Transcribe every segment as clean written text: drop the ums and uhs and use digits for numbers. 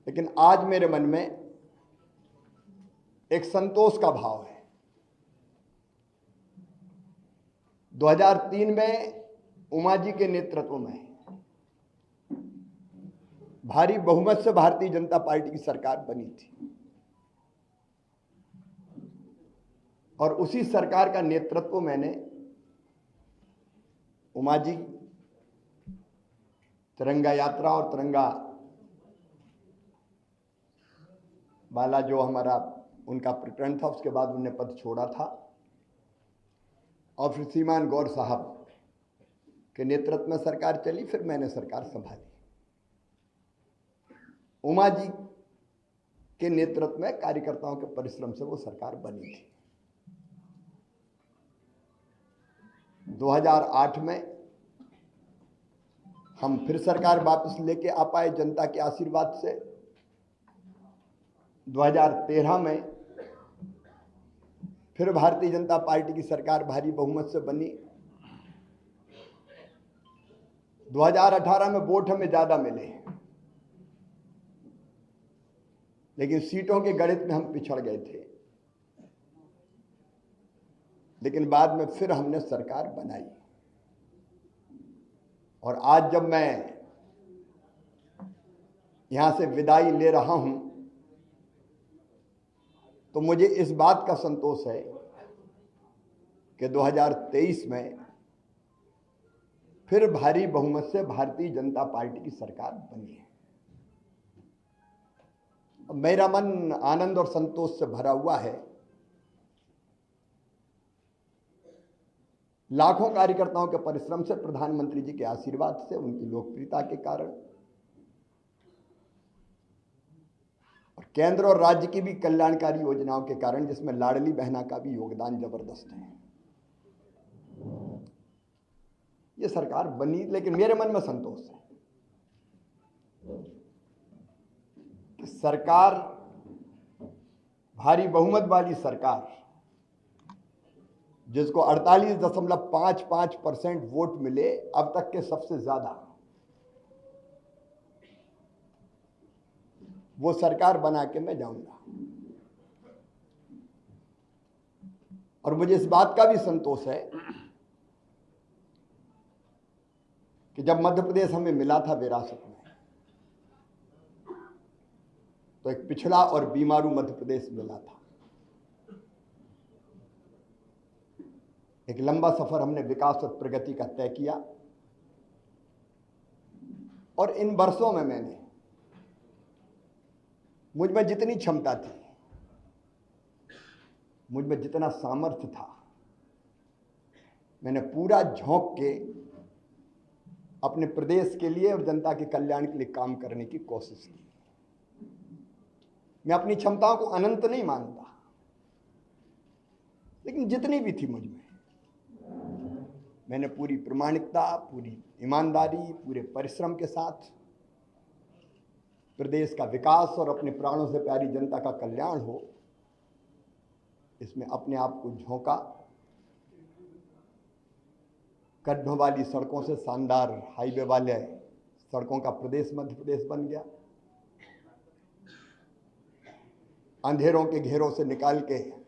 लेकिन आज मेरे मन में एक संतोष का भाव है। 2003 में उमा जी के नेतृत्व में भारी बहुमत से भारतीय जनता पार्टी की सरकार बनी थी और उसी सरकार का नेतृत्व मैंने उमा जी तिरंगा यात्रा और तिरंगा वाला जो हमारा उनका प्रकरण था, उसके बाद उन्होंने पद छोड़ा था और फिर श्रीमान गौर साहब के नेतृत्व में सरकार चली, फिर मैंने सरकार संभाली। उमा जी के नेतृत्व में कार्यकर्ताओं के परिश्रम से वो सरकार बनी थी। 2008 में हम फिर सरकार वापस लेके आ पाए जनता के आशीर्वाद से। 2013 में फिर भारतीय जनता पार्टी की सरकार भारी बहुमत से बनी। 2018 में वोट हमें ज्यादा मिले, लेकिन सीटों के गणित में हम पिछड़ गए थे। लेकिन बाद में फिर हमने सरकार बनाई और आज जब मैं यहां से विदाई ले रहा हूं तो मुझे इस बात का संतोष है कि 2023 में फिर भारी बहुमत से भारतीय जनता पार्टी की सरकार बनी है। मेरा मन आनंद और संतोष से भरा हुआ है। लाखों कार्यकर्ताओं के परिश्रम से, प्रधानमंत्री जी के आशीर्वाद से, उनकी लोकप्रियता के कारण और केंद्र और राज्य की भी कल्याणकारी योजनाओं के कारण, जिसमें लाडली बहना का भी योगदान जबरदस्त है, ये सरकार बनी। लेकिन मेरे मन में संतोष है कि सरकार, भारी बहुमत वाली सरकार, जिसको 48.55% वोट मिले, अब तक के सबसे ज्यादा, वो सरकार बना के मैं जाऊंगा। और मुझे इस बात का भी संतोष है कि जब मध्य प्रदेश हमें मिला था विरासत में, तो एक पिछड़ा और बीमारू मध्य प्रदेश मिला था। एक लंबा सफर हमने विकास और प्रगति का तय किया और इन वर्षों में मैंने, मुझ में जितनी क्षमता थी, मुझ में जितना सामर्थ्य था, मैंने पूरा झोंक के अपने प्रदेश के लिए और जनता के कल्याण के लिए काम करने की कोशिश की। मैं अपनी क्षमताओं को अनंत नहीं मानता, लेकिन जितनी भी थी मुझ में, मैंने पूरी प्रामाणिकता, पूरी ईमानदारी, पूरे परिश्रम के साथ प्रदेश का विकास और अपने प्राणों से प्यारी जनता का कल्याण हो, इसमें अपने आप को झोंका। गड्ढों वाली सड़कों से शानदार हाईवे वाले सड़कों का प्रदेश मध्य प्रदेश बन गया। अंधेरों के घेरों से निकाल के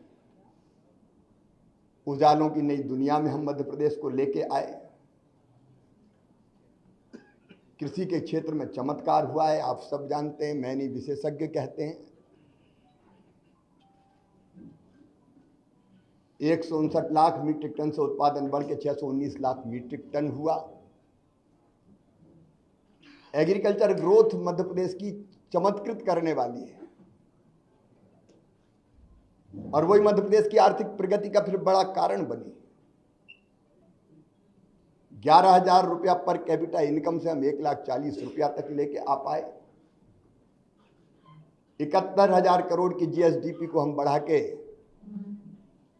उजालों की नई दुनिया में हम मध्य प्रदेश को लेके आए। कृषि के क्षेत्र में चमत्कार हुआ है, आप सब जानते हैं, मैं नहीं विशेषज्ञ कहते हैं। 159 लाख मीट्रिक टन से उत्पादन बढ़ के 619 लाख मीट्रिक टन हुआ। एग्रीकल्चर ग्रोथ मध्य प्रदेश की चमत्कृत करने वाली है और वही मध्य प्रदेश की आर्थिक प्रगति का फिर बड़ा कारण बनी। 11,000 रुपया पर कैपिटा इनकम से हम 1,40,000 रुपया तक लेके आ पाए। 71,000 करोड़ की जीएसडीपी को हम बढ़ा के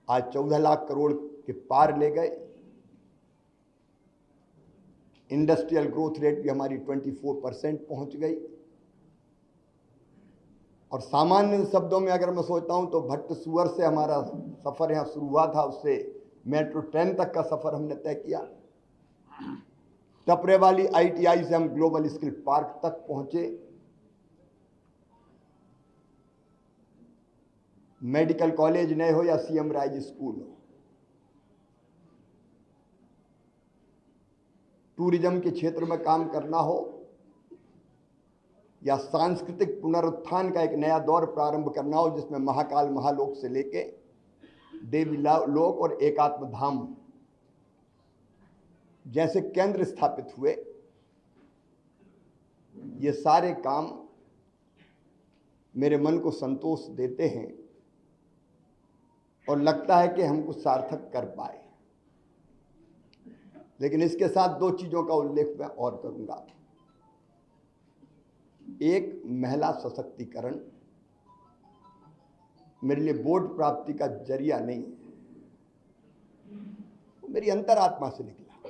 आज 14 लाख करोड़ के पार ले गए। इंडस्ट्रियल ग्रोथ रेट भी हमारी 24% पहुंच गई। और सामान्य शब्दों में अगर मैं सोचता हूं तो भट्ट सुअर से हमारा सफर यहां शुरू हुआ था, उससे मेट्रो ट्रेन तक का सफर हमने तय किया। टपरे वाली आईटीआई से हम ग्लोबल स्किल पार्क तक पहुंचे। मेडिकल कॉलेज नए हो या सीएम राइज स्कूल हो, टूरिज्म के क्षेत्र में काम करना हो या सांस्कृतिक पुनरुत्थान का एक नया दौर प्रारंभ करना हो जिसमें महाकाल महालोक से लेके देवी लोक और एकात्म धाम जैसे केंद्र स्थापित हुए, ये सारे काम मेरे मन को संतोष देते हैं और लगता है कि हम कुछ सार्थक कर पाए। लेकिन इसके साथ दो चीजों का उल्लेख मैं और करूंगा। एक, महिला सशक्तिकरण मेरे लिए वोट प्राप्ति का जरिया नहीं है, वो मेरी अंतरात्मा से निकला,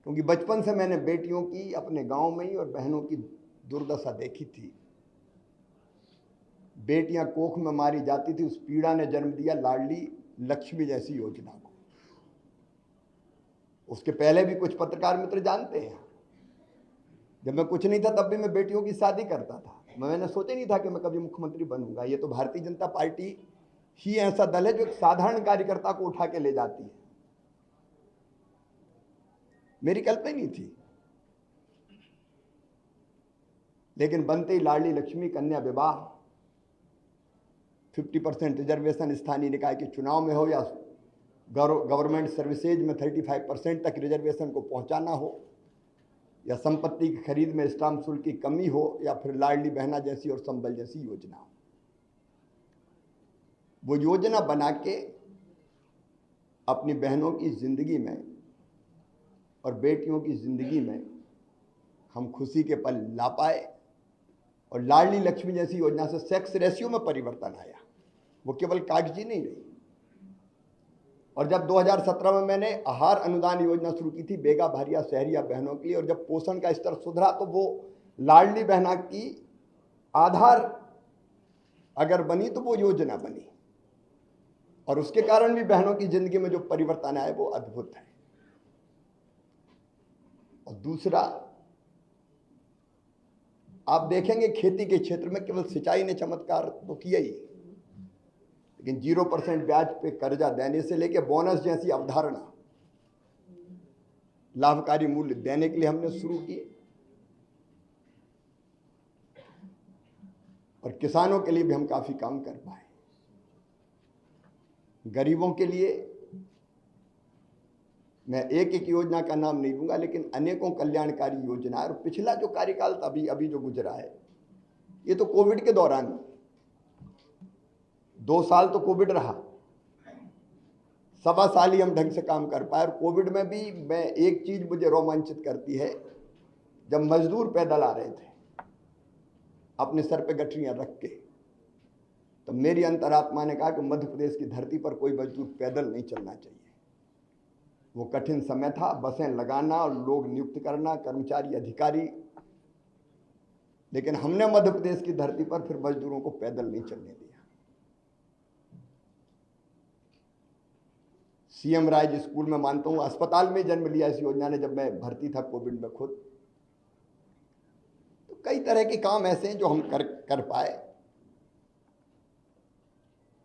क्योंकि बचपन से मैंने बेटियों की अपने गांव में ही और बहनों की दुर्दशा देखी थी। बेटियां कोख में मारी जाती थी, उस पीड़ा ने जन्म दिया लाडली लक्ष्मी जैसी योजना को। उसके पहले भी कुछ पत्रकार मित्र जानते हैं, जब मैं कुछ नहीं था तब भी मैं बेटियों की शादी करता था। मैंने सोचा नहीं था कि मैं कभी मुख्यमंत्री बनूंगा। ये तो भारतीय जनता पार्टी ही ऐसा दल है जो एक साधारण कार्यकर्ता को उठा के ले जाती है, मेरी कल्पना नहीं थी। लेकिन बनते ही लाडली लक्ष्मी, कन्या विवाह, 50% रिजर्वेशन स्थानीय निकाय के चुनाव में हो या गवर्नमेंट सर्विसेज में 35% तक रिजर्वेशन को पहुंचाना हो, या संपत्ति की खरीद में स्टाम्प शुल्क की कमी हो, या फिर लाडली बहना जैसी और संबल जैसी योजना हो। वो योजना बना के अपनी बहनों की जिंदगी में और बेटियों की जिंदगी में हम खुशी के पल ला पाए। और लाडली लक्ष्मी जैसी योजना से सेक्स रेशियो में परिवर्तन आया, वो केवल कागजी नहीं रही। और जब 2017 में मैंने आहार अनुदान योजना शुरू की थी बेगा भारिया शहरिया बहनों के लिए, और जब पोषण का स्तर सुधरा तो वो लाडली बहना की आधार अगर बनी तो वो योजना बनी, और उसके कारण भी बहनों की जिंदगी में जो परिवर्तन आया वो अद्भुत है। और दूसरा, आप देखेंगे खेती के क्षेत्र में केवल सिंचाई ने चमत्कार तो किया ही, लेकिन 0% ब्याज पे कर्जा देने से लेके बोनस जैसी अवधारणा लाभकारी मूल्य देने के लिए हमने शुरू किए। और किसानों के लिए भी हम काफी काम कर पाए। गरीबों के लिए मैं एक एक योजना का नाम नहीं लूंगा, लेकिन अनेकों कल्याणकारी योजनाएं। और पिछला जो कार्यकाल था अभी जो गुजरा है, ये तो कोविड के दौरान 2 साल तो कोविड रहा, 1.25 साल ही हम ढंग से काम कर पाए। और कोविड में भी मैं एक चीज मुझे रोमांचित करती है, जब मजदूर पैदल आ रहे थे अपने सर पे गठरियां रख के, तो मेरी अंतरात्मा ने कहा कि मध्य प्रदेश की धरती पर कोई मजदूर पैदल नहीं चलना चाहिए। वो कठिन समय था, बसें लगाना और लोग नियुक्त करना, कर्मचारी अधिकारी, लेकिन हमने मध्य प्रदेश की धरती पर फिर मजदूरों को पैदल नहीं चलने दिया। सीएम राइज स्कूल में मानता हूं अस्पताल में जन्म लिया इस योजना ने, जब मैं भर्ती था कोविड में खुद। तो कई तरह के काम ऐसे हैं जो हम कर पाए।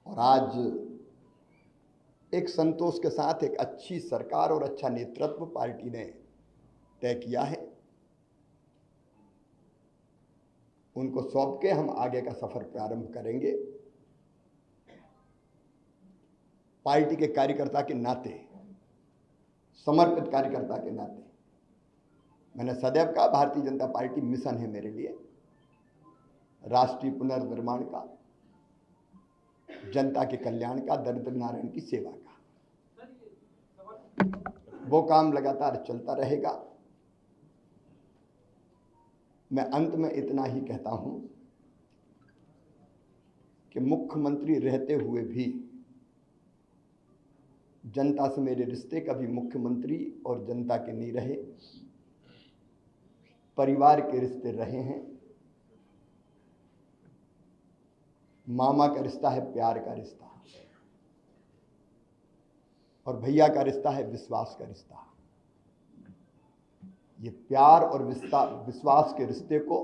और आज एक संतोष के साथ एक अच्छी सरकार और अच्छा नेतृत्व पार्टी ने तय किया है, उनको सौंप के हम आगे का सफर प्रारंभ करेंगे। पार्टी के कार्यकर्ता के नाते, समर्पित कार्यकर्ता के नाते, मैंने सदैव कहा भारतीय जनता पार्टी मिशन है मेरे लिए, राष्ट्रीय पुनर्निर्माण का, जनता के कल्याण का, दरिद्र नारायण की सेवा का। वो काम लगातार चलता रहेगा। मैं अंत में इतना ही कहता हूं कि मुख्यमंत्री रहते हुए भी जनता से मेरे रिश्ते कभी मुख्यमंत्री और जनता के नहीं रहे, परिवार के रिश्ते रहे हैं। मामा का रिश्ता है प्यार का रिश्ता, और भैया का रिश्ता है विश्वास का रिश्ता। ये प्यार और विश्वास के रिश्ते को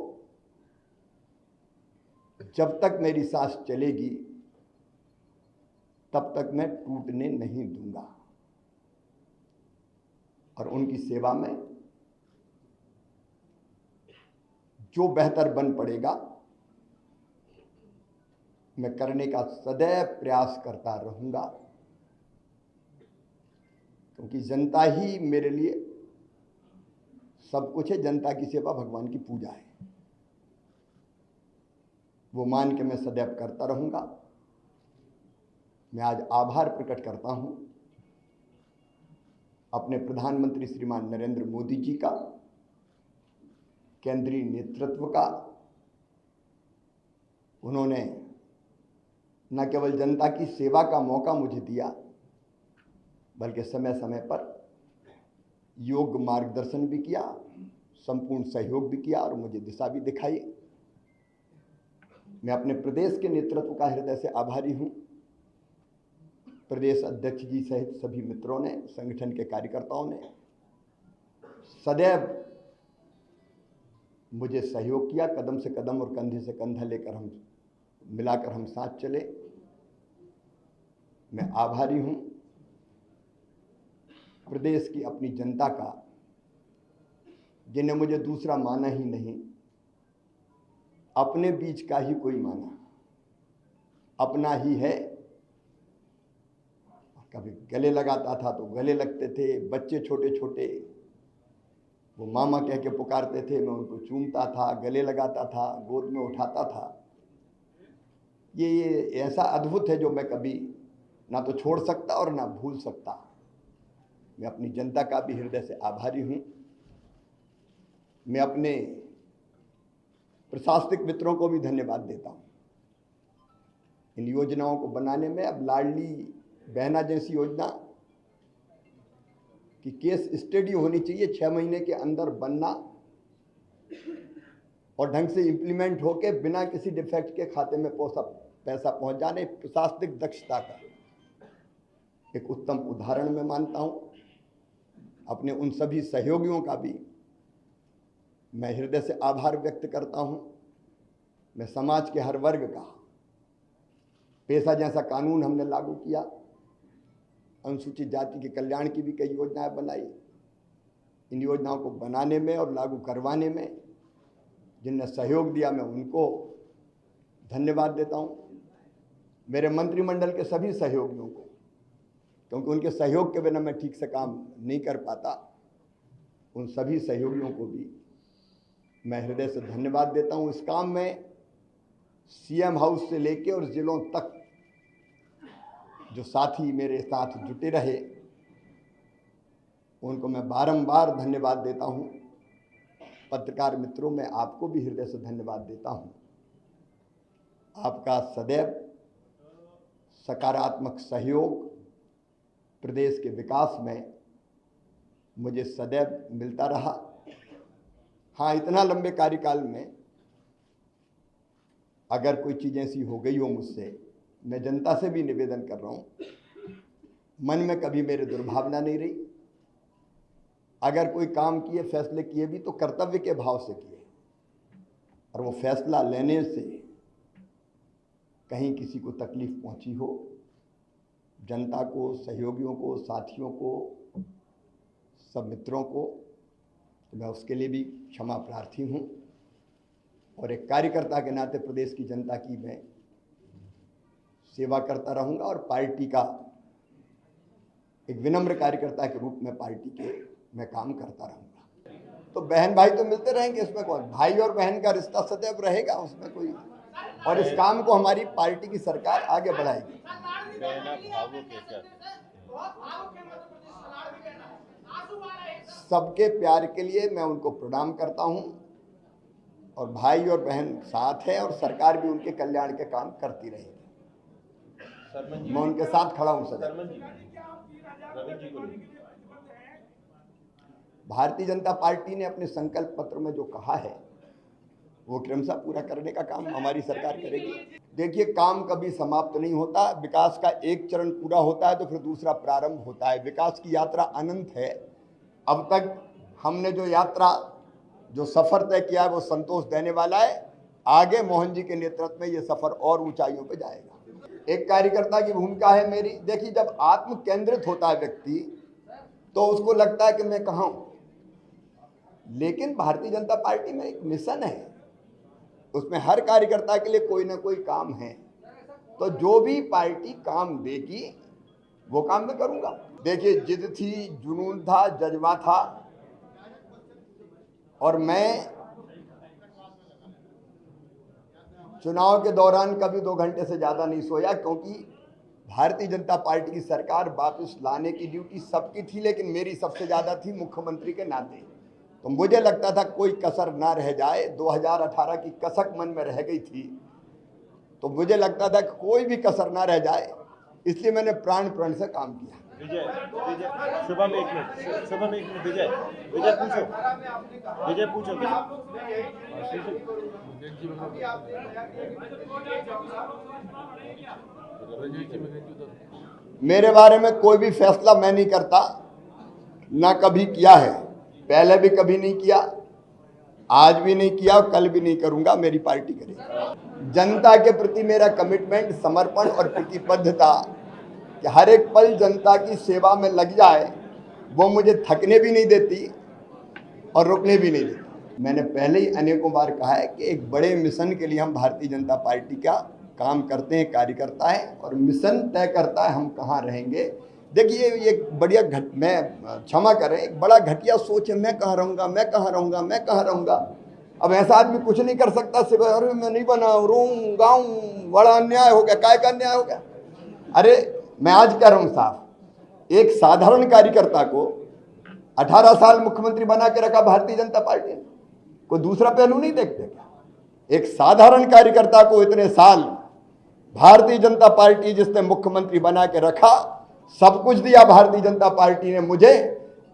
जब तक मेरी सांस चलेगी तब तक मैं टूटने नहीं दूंगा और उनकी सेवा में जो बेहतर बन पड़ेगा मैं करने का सदैव प्रयास करता रहूंगा, क्योंकि जनता ही मेरे लिए सब कुछ है। जनता की सेवा भगवान की पूजा है, वो मान के मैं सदैव करता रहूंगा। मैं आज आभार प्रकट करता हूं अपने प्रधानमंत्री श्रीमान नरेंद्र मोदी जी का, केंद्रीय नेतृत्व का। उन्होंने न केवल जनता की सेवा का मौका मुझे दिया, बल्कि समय समय पर योग्य मार्गदर्शन भी किया, संपूर्ण सहयोग भी किया और मुझे दिशा भी दिखाई। मैं अपने प्रदेश के नेतृत्व का हृदय से आभारी हूं। प्रदेश अध्यक्ष जी सहित सभी मित्रों ने, संगठन के कार्यकर्ताओं ने सदैव मुझे सहयोग किया। कदम से कदम और कंधे से कंधा लेकर मिलाकर हम साथ चले। मैं आभारी हूं प्रदेश की अपनी जनता का, जिन्हें मुझे दूसरा माना ही नहीं, अपने बीच का ही कोई माना, अपना ही है। कभी गले लगाता था तो गले लगते थे, बच्चे छोटे छोटे वो मामा कह के पुकारते थे, मैं उनको चूमता था, गले लगाता था, गोद में उठाता था। ये ऐसा अद्भुत है जो मैं कभी ना तो छोड़ सकता और ना भूल सकता। मैं अपनी जनता का भी हृदय से आभारी हूं। मैं अपने प्रशासनिक मित्रों को भी धन्यवाद देता हूं इन योजनाओं को बनाने में। अब लाडली बहना जैसी योजना की केस स्टडी होनी चाहिए, 6 महीने के अंदर बनना और ढंग से इंप्लीमेंट होके बिना किसी डिफेक्ट के खाते में पैसा पहुंच जाने। प्रशासनिक दक्षता का एक उत्तम उदाहरण मैं मानता हूं। अपने उन सभी सहयोगियों का भी मैं हृदय से आभार व्यक्त करता हूं। मैं समाज के हर वर्ग का, पेशा जैसा कानून हमने लागू किया, अनुसूचित जाति के कल्याण की भी कई योजनाएं बनाई। इन योजनाओं को बनाने में और लागू करवाने में जिनने सहयोग दिया, मैं उनको धन्यवाद देता हूं। मेरे मंत्रिमंडल के सभी सहयोगियों को, क्योंकि उनके सहयोग के बिना मैं ठीक से काम नहीं कर पाता, उन सभी सहयोगियों को भी मैं हृदय से धन्यवाद देता हूं। इस काम में सीएम हाउस से लेके और जिलों तक जो साथी मेरे साथ जुटे रहे, उनको मैं बारंबार धन्यवाद देता हूं। पत्रकार मित्रों, मैं आपको भी हृदय से धन्यवाद देता हूं। आपका सदैव सकारात्मक सहयोग प्रदेश के विकास में मुझे सदैव मिलता रहा। हाँ, इतना लंबे कार्यकाल में अगर कोई चीज़ ऐसी हो गई हो मुझसे, मैं जनता से भी निवेदन कर रहा हूँ, मन में कभी मेरे दुर्भावना नहीं रही। अगर कोई काम किए, फैसले किए भी तो कर्तव्य के भाव से किए, और वो फैसला लेने से कहीं किसी को तकलीफ पहुंची हो, जनता को, सहयोगियों को, साथियों को, सब मित्रों को, तो मैं उसके लिए भी क्षमा प्रार्थी हूं। और एक कार्यकर्ता के नाते प्रदेश की जनता की मैं सेवा करता रहूंगा और पार्टी का एक विनम्र कार्यकर्ता के रूप में पार्टी के मैं काम करता रहूंगा। तो बहन भाई तो मिलते रहेंगे, इसमें कौन, भाई और बहन का रिश्ता सदैव रहेगा, उसमें कोई। और इस काम को हमारी पार्टी की सरकार आगे बढ़ाएगी। सबके प्यार के लिए मैं उनको प्रणाम करता हूं, और भाई और बहन साथ है, और सरकार भी उनके कल्याण के काम करती रहेगी। मैं उनके साथ खड़ा हूं सर। भारतीय जनता पार्टी ने अपने संकल्प पत्र में जो कहा है वो क्रमशः पूरा करने का काम हमारी सरकार करेगी। देखिए, काम कभी समाप्त नहीं होता। विकास का एक चरण पूरा होता है तो फिर दूसरा प्रारंभ होता है। विकास की यात्रा अनंत है। अब तक हमने जो यात्रा, जो सफर तय किया है वो संतोष देने वाला है। आगे मोहन जी के नेतृत्व में ये सफर और ऊंचाइयों पे जाएगा। एक कार्यकर्ता की भूमिका है मेरी। देखिए, जब आत्म केंद्रित होता है व्यक्ति तो उसको लगता है कि मैं कहाँ हूं, लेकिन भारतीय जनता पार्टी में एक मिशन है, उसमें हर कार्यकर्ता के लिए कोई ना कोई काम है। तो जो भी पार्टी काम देगी वो काम मैं करूंगा। देखिए, जिद थी, जुनून था, जज्बा था, और मैं चुनाव के दौरान कभी 2 घंटे से ज्यादा नहीं सोया, क्योंकि भारतीय जनता पार्टी की सरकार वापस लाने की ड्यूटी सबकी थी, लेकिन मेरी सबसे ज्यादा थी मुख्यमंत्री के नाते। तो मुझे लगता था कोई कसर ना रह जाए। 2018 की कसक मन में रह गई थी, तो मुझे लगता था कि कोई भी कसर ना रह जाए, इसलिए मैंने प्राण प्रण से काम किया। विजय, शुभम एक मिनट, विजय पूछो। मेरे बारे में कोई भी फैसला मैं नहीं करता, ना कभी किया है, पहले भी कभी नहीं किया, आज भी नहीं किया और कल भी नहीं करूंगा। मेरी पार्टी करेगी। जनता के प्रति मेरा कमिटमेंट, समर्पण और प्रतिबद्धता कि हर एक पल जनता की सेवा में लग जाए, वो मुझे थकने भी नहीं देती और रुकने भी नहीं देती। मैंने पहले ही अनेकों बार कहा है कि एक बड़े मिशन के लिए हम भारतीय जनता पार्टी का काम करते हैं, कार्यकर्ता है, और मिशन तय करता है हम कहाँ रहेंगे। देखिए, ये बढ़िया मैं क्षमा करें, एक बड़ा घटिया सोच है, मैं कहाँ रहूँगा, मैं कहाँ रहूँगा, मैं कहाँ रहूँगा। अब ऐसा आदमी कुछ नहीं कर सकता, सिर्फ अरे मैं नहीं बना, रोऊं गाऊं, बड़ा अन्याय हो गया। काय का अन्याय हो गया? अरे मैं आज कह रहा हूँ साहब, एक साधारण कार्यकर्ता को 18 साल मुख्यमंत्री बना के रखा भारतीय जनता पार्टी ने। कोई दूसरा पहलू नहीं देखते क्या? एक साधारण कार्यकर्ता को इतने साल भारतीय जनता पार्टी जिसने मुख्यमंत्री बना के रखा, सब कुछ दिया भारतीय जनता पार्टी ने मुझे,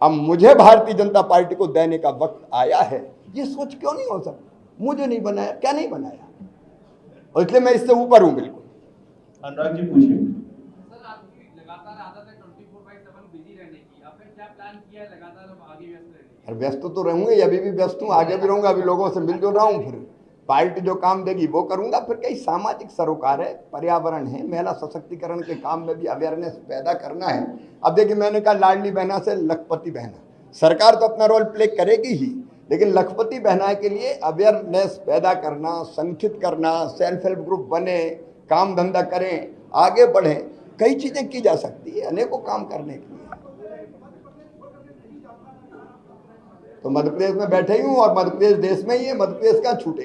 अब मुझे भारतीय जनता पार्टी को देने का वक्त आया है। ये सोच क्यों नहीं हो सकती? मुझे नहीं बनाया, क्या नहीं बनाया? और इसलिए मैं इससे ऊपर हूं बिल्कुल। अनुराग जी पूछिए। सर, आपकी लगातार आदत है 24/7 बिजी रहने की, आपने क्या प्लान किया है लगातार अब आगे व्यस्त रहने की? व्यस्त तो रहूंगे, अभी भी व्यस्त हूँ, आगे भी रहूंगा। अभी लोगों से मिल जो रहा हूँ, फिर पार्टी जो काम देगी वो करूंगा। फिर कई सामाजिक सरोकार है, पर्यावरण है, महिला सशक्तिकरण के काम में भी अवेयरनेस पैदा करना है। अब देखिए, मैंने कहा लाडली बहना से लखपति बहना, सरकार तो अपना रोल प्ले करेगी ही, लेकिन लखपति बहना के लिए अवेयरनेस पैदा करना, संगठित करना, सेल्फ हेल्प ग्रुप बने, काम धंधा करें, आगे बढ़ें, कई चीजें की जा सकती है अनेकों काम करने के लिए। तो मध्य प्रदेश में बैठे ही हूँ, और मध्य प्रदेश देश में ही है, मध्य प्रदेश का छूटे।